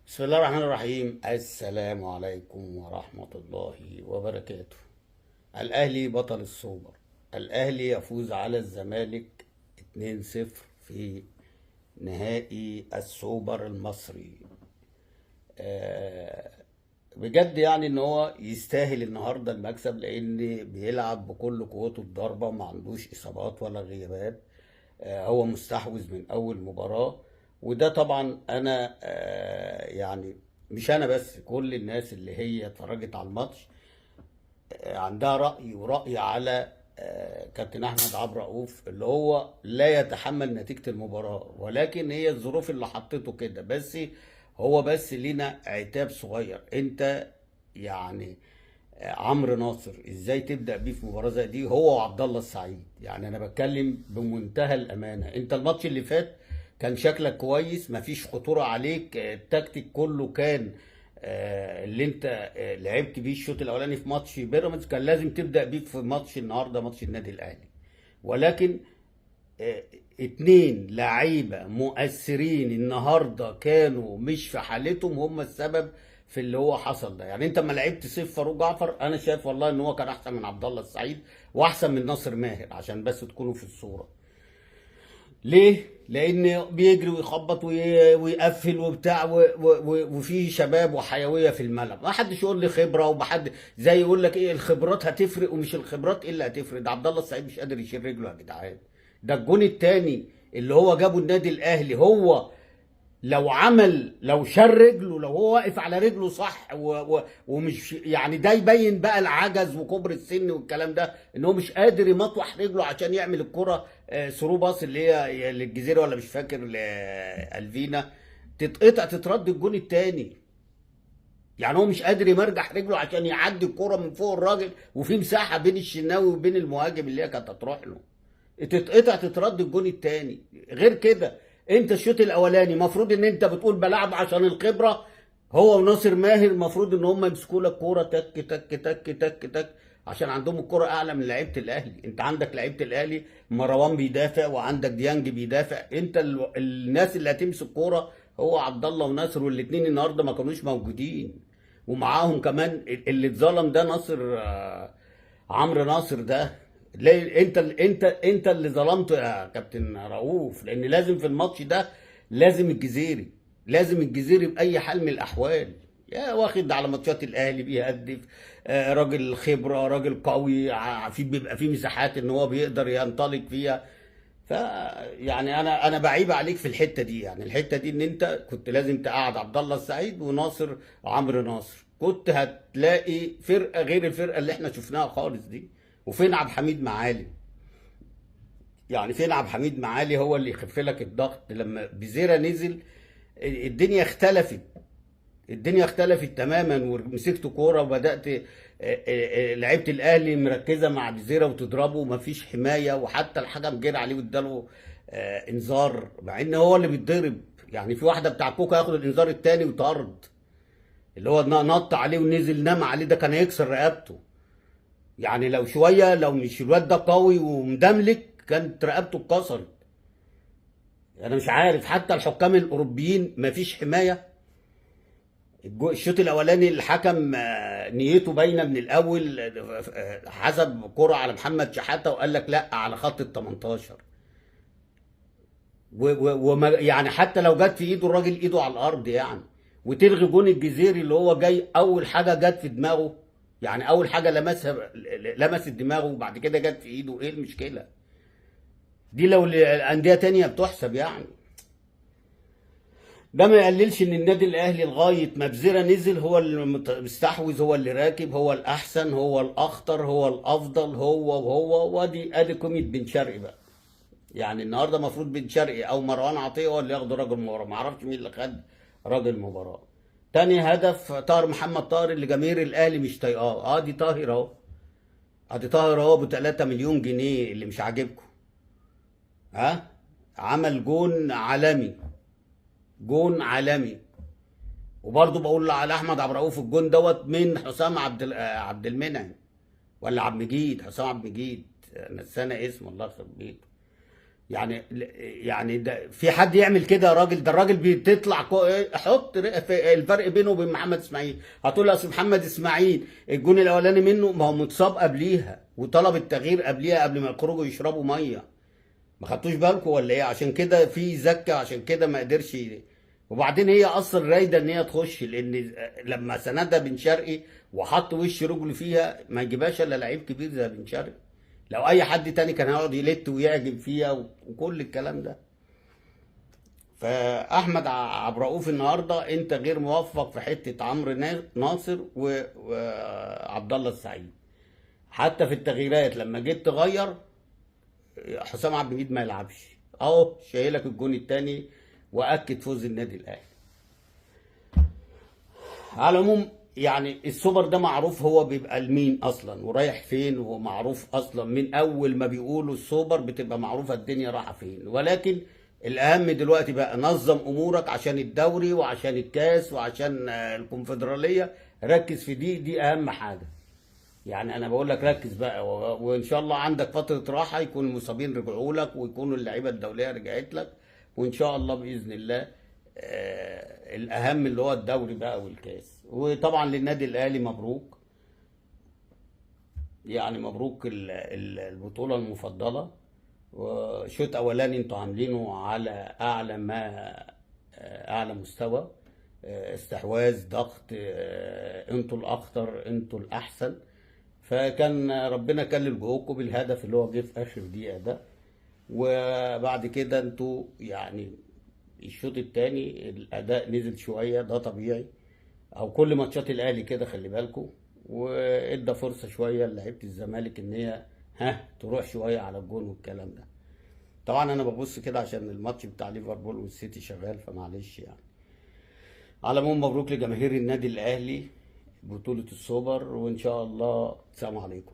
بسم الله الرحمن الرحيم. السلام عليكم ورحمة الله وبركاته. الأهلي بطل السوبر. الأهلي يفوز على الزمالك 2-0 في نهائي السوبر المصري. بجد يعني ان هو يستاهل النهارده المكسب، لان بيلعب بكل قوته الضربة وما عندوش اصابات ولا غيابات. هو مستحوذ من اول مباراة. وده طبعا انا يعني مش انا بس، كل الناس اللي هي اتفرجت على الماتش عندها رأي، ورأي على كابتن احمد عبد الرؤوف، اللي هو لا يتحمل نتيجة المباراة، ولكن هي الظروف اللي حطته كده. بس هو بس لينا عتاب صغير. انت يعني عمرو ناصر ازاي تبدأ بيه في مباراة زي دي، هو وعبد الله السعيد؟ يعني انا بتكلم بمنتهى الامانة. انت الماتش اللي فات كان شكلك كويس، مفيش خطورة عليك، التكتيك كله كان اللي انت لعبت بيه الشوط الاولاني في ماتش بيراميدز كان لازم تبدأ بيه في ماتش النهارده، ماتش النادي الاهلي. ولكن آه، اتنين لعيبة مؤثرين النهاردة كانوا مش في حالتهم، هم السبب في اللي هو حصل ده. يعني انت ما لعبت سيف فاروق جعفر، انا شايف والله ان هو كان احسن من عبد الله السعيد واحسن من ناصر ماهر، عشان بس تكونوا في الصورة. ليه؟ لان بيجري ويخبط ويقفل وبتاع وفي شباب وحيويه في الملعب. ما حدش يقول لي خبره، ومحد زي يقول لك ايه الخبرات هتفرق، ومش الخبرات ايه اللي هتفرق. ده عبد الله السعيد مش قادر يشيل رجله يا جدعان. ده الجون التاني اللي هو جابه النادي الاهلي، هو لو شال رجله، لو هو واقف على رجله صح ومش يعني، ده يبين بقى العجز وكبر السن والكلام ده، ان هو مش قادر يمطوح رجله عشان يعمل الكرة ثرو باص اللي هي للجزيرة، ولا مش فاكر لألفينا، تتقطع تترد الجون التاني. يعني هو مش قادر يمرجح رجله عشان يعدي الكرة من فوق الراجل، وفي مساحة بين الشناوي وبين المهاجم اللي هي كانت هتروح له، تتقطع تترد الجون التاني. غير كده انت الشوط الاولاني مفروض ان انت بتقول بلعب عشان الخبره، هو وناصر ماهر المفروض ان هم يمسكوا لك كوره تك تك تك تك تك، عشان عندهم الكوره اعلى من لعيبه الاهلي. انت عندك لعيبه الاهلي مروان بيدافع، وعندك ديانج بيدافع. انت الناس اللي هتمسك كوره هو عبد الله وناصر، والاثنين النهارده ما كانوش موجودين. ومعاهم كمان اللي اتظلم ده ناصر، عمرو ناصر ده. ليه انت اللي ظلمته يا كابتن رؤوف؟ لان لازم في الماتش ده لازم الجزيري باي حال من الاحوال. يا واخد على ماتشات الاهلي بيهدف، راجل خبره، راجل قوي، بيبقى في مساحات ان هو بيقدر ينطلق فيها. ف يعني انا بعيب عليك في الحته دي. يعني الحته دي ان انت كنت لازم تقعد عبد الله السعيد وناصر، عمرو ناصر، كنت هتلاقي فرقه غير الفرقه اللي احنا شفناها خالص دي. وفين عبد الحميد معالي؟ يعني فين عبد الحميد معالي هو اللي يخف لك الضغط لما بيزيرا نزل؟ الدنيا اختلفت. الدنيا اختلفت تماما، ومسكت كوره وبدات لعيبه الاهلي مركزه مع بيزيرا وتضربه ومفيش حمايه، وحتى الحكم جرى عليه واداله انذار، مع ان هو اللي بيتضرب. يعني في واحده بتاع كوكا ياخد الانذار الثاني وطرد، اللي هو نط عليه ونزل نام عليه، ده كان هيكسر رقبته. يعني لو شويه، لو مش الواد ده قوي ومدملك كانت رقبته اتكسرت. انا مش عارف، حتى الحكام الاوروبيين مفيش حمايه. الشوط الاولاني الحكم نيته باينه من الاول، حسب كرة على محمد شحاته وقال لك لا على خط ال 18. يعني حتى لو جت في ايده الراجل، ايده على الارض يعني. وتلغي جون الجزيري اللي هو جاي اول حاجه جت في دماغه، يعني اول حاجه لمست دماغه وبعد كده جت في ايده. ايه المشكله دي لو الانديه تانية بتحسب يعني؟ ده ما يقللش ان النادي الاهلي لغايه ما بزيرا نزل هو المستحوذ، هو اللي راكب، هو الاحسن، هو الاخطر، هو الافضل، هو ادي قيمه بن شرقي بقى. يعني النهارده المفروض بن شرقي او مروان عطيه هو اللي ياخدوا راجل مباراه، ما اعرفش مين اللي خد راجل مباراه. تاني هدف طاهر محمد طاهر اللي جماهير الاهلي مش طايقاه. دي طاهر اهو، ادي طاهر اهو ب 3 مليون جنيه اللي مش عاجبكم. ها، عمل جون عالمي، جون عالمي. وبرضه بقول على احمد عبد الرؤوف الجون دوت من حسام عبد المنعم، ولا عبد المجيد، حسام عبد المجيد، نسانا اسمه الله يخرب بيته. يعني ده في حد يعمل كده يا راجل؟ ده الراجل بتطلع حط في الفرق بينه وبين محمد اسماعيل. هتقول لي اصل محمد اسماعيل الجون الاولاني منه ما هو متصاب قبليها وطلب التغيير قبليها قبل ما يخرجوا يشربوا ميه. ما خدتوش بالكم ولا ايه؟ عشان كده في زكه، عشان كده ما قدرش وبعدين هي اصلا رايده ان هي تخش، لان لما سندها بن شرقي وحط وش رجله فيها ما يجيبهاش الا لعيب كبير زي بن شرقي. لو اي حد تاني كان هيقعد يلت ويعجب فيها وكل الكلام ده. فاحمد عبد الرؤوف النهارده انت غير موفق في حته عمرو ناصر وعبد الله السعيد. حتى في التغييرات لما جيت تغير حسام عبد المجيد ما يلعبش، اهو شايلك الجون التاني واكد فوز النادي الاهلي. على العموم يعني السوبر ده معروف هو بيبقى لمين اصلا ورايح فين، وهو معروف اصلا من اول ما بيقولوا السوبر بتبقى معروفه الدنيا رايحه فين. ولكن الاهم دلوقتي بقى نظم امورك عشان الدوري وعشان الكاس وعشان الكونفدراليه. ركز في دي اهم حاجه. يعني انا بقول لك ركز بقى، وان شاء الله عندك فتره راحه يكون المصابين رجعوا لك ويكونوا اللعيبه الدوليه رجعت لك، وان شاء الله باذن الله الاهم اللي هو الدوري بقى والكاس. وطبعا للنادي الاهلي مبروك، يعني مبروك البطوله المفضله. وشوط اولاني انتوا عاملينه على اعلى ما اعلى مستوى، استحواذ ضغط، انتوا الاخطر انتوا الاحسن. فكان ربنا كلل جهودكم بالهدف اللي هو جه في اخر دقيقه ده. وبعد كده انتوا يعني الشوط الثاني الاداء نزل شويه، ده طبيعي، او كل ماتشات الاهلي كده خلي بالكم. وادى فرصه شويه لعيبه الزمالك ان هي تروح شويه على الجون والكلام ده. طبعا انا ببص كده عشان الماتش بتاع ليفربول والسيتي شغال، فمعلش يعني. على العموم مبروك لجماهير النادي الاهلي بطوله السوبر، وان شاء الله السلام عليكم.